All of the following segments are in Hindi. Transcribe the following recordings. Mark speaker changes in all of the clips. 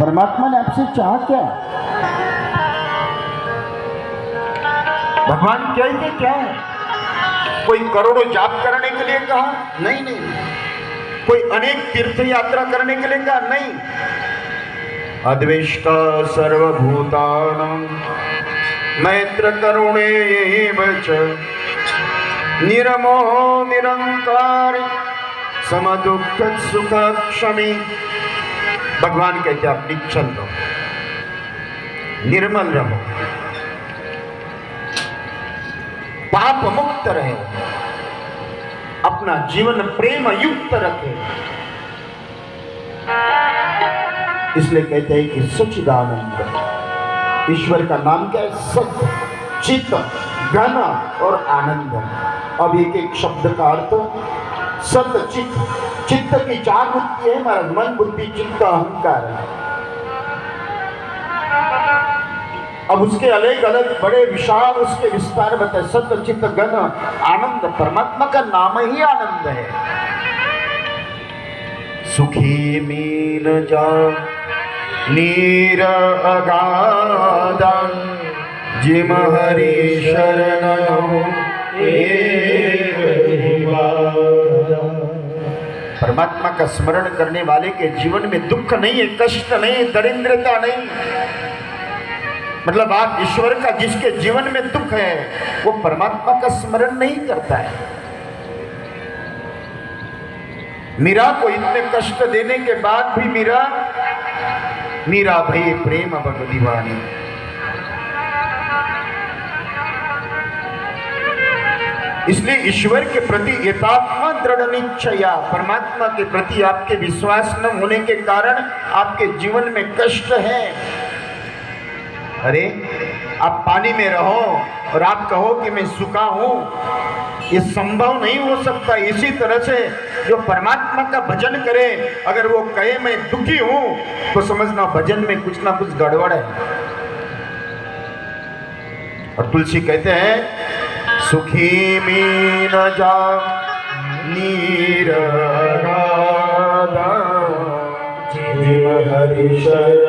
Speaker 1: परमात्मा ने आपसे चाहा क्या? भगवान कहते क्या है? कोई करोड़ों जाप करने के लिए कहा? नहीं नहीं। कोई अनेक तीर्थ यात्रा करने के लिए कहा? नहीं। अद्वेष्टा सर्वभूतानां मैत्र करुणेव च निरमोह निरंकार समदुःख सुख क्षमी। भगवान कहते आप निश्चल रहो, निर्मल रहो, पाप मुक्त रहे, अपना जीवन प्रेम युक्त रखे। इसलिए कहते हैं कि सच्चिदानंद, ईश्वर का नाम क्या है? सत्य, चित्त, घन और आनंद। अब एक एक शब्द का अर्थ सत्य चित्त। चित्त की चार वृत्ति है महाराज, मन बुद्धि चित्त अहंकार। अब उसके अलग अलग बड़े विशाल उसके विस्तार बताए। सत्य चित्त घन आनंद। परमात्मा का नाम ही आनंद है। सुखी मीन जा नीर अगाधा जिम हरि शरण। परमात्मा का स्मरण करने वाले के जीवन में दुख नहीं है, कष्ट नहीं, दरिद्रता नहीं। मतलब आप ईश्वर का जिसके जीवन में दुख है वो परमात्मा का स्मरण नहीं करता है। मीरा को इतने कष्ट देने के बाद भी मीरा भई प्रेम बग दीवानी। इसलिए ईश्वर के प्रति यथात्मा दृढ़ निश्चया, परमात्मा के प्रति आपके विश्वास न होने के कारण आपके जीवन में कष्ट है। अरे आप पानी में रहो और आप कहो कि मैं सूखा हूं, ये संभव नहीं हो सकता। इसी तरह से जो परमात्मा का भजन करे, अगर वो कहे मैं दुखी हूं, तो समझना भजन में कुछ ना कुछ गड़बड़ है। और तुलसी कहते हैं सुखी मीन जा नीर अगाधा जिम हरि शरण।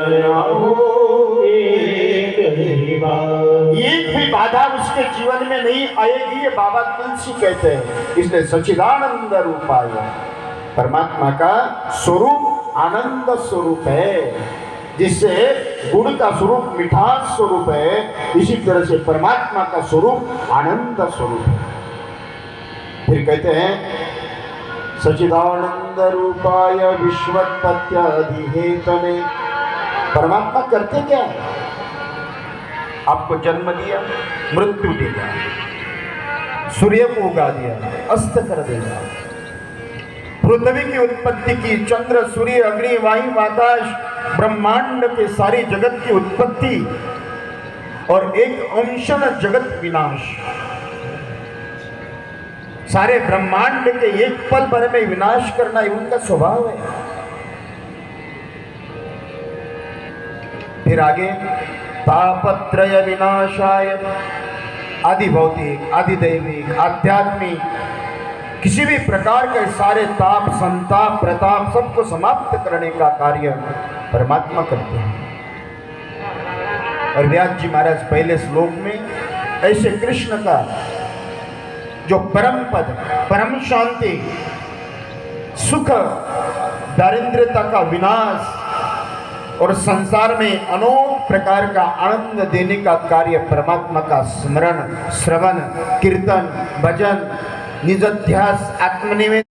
Speaker 1: एक भी बाधा उसके जीवन में नहीं आएगी, ये बाबा तुलसी कहते हैं। इसलिए सच्चिदानंद रूपाय, परमात्मा का स्वरूप आनंद स्वरूप है। जिससे गुण का स्वरूप मिठास स्वरूप है, इसी तरह से परमात्मा का स्वरूप आनंद स्वरूप है। फिर कहते हैं सच्चिदानंद रूपाय विश्वोत्पत्त्यादिहेतवे। परमात्मा करते क्या है? आपको जन्म दिया, मृत्यु देगा, सूर्य को उगा दिया, अस्त कर देगा, पृथ्वी की उत्पत्ति की, चंद्र सूर्य अग्नि वायु आकाश ब्रह्मांड के सारी जगत की उत्पत्ति और एक अंशन जगत विनाश। सारे ब्रह्मांड के एक पल भर में विनाश करना ही उनका स्वभाव है। फिर आगे तापत्रय विनाशाय, आदि भौतिक, आदि दैविक, आध्यात्मिक, किसी भी प्रकार के सारे ताप संताप प्रताप सबको समाप्त करने का कार्य परमात्मा करते हैं। और व्यास जी महाराज पहले श्लोक में ऐसे कृष्ण का जो परम पद, परम शांति, सुख, दारिद्र्यता का विनाश और संसार में अनोख प्रकार का आनंद देने का कार्य परमात्मा का स्मरण, श्रवण, कीर्तन, भजन, निजध्यास, आत्मनिवेदन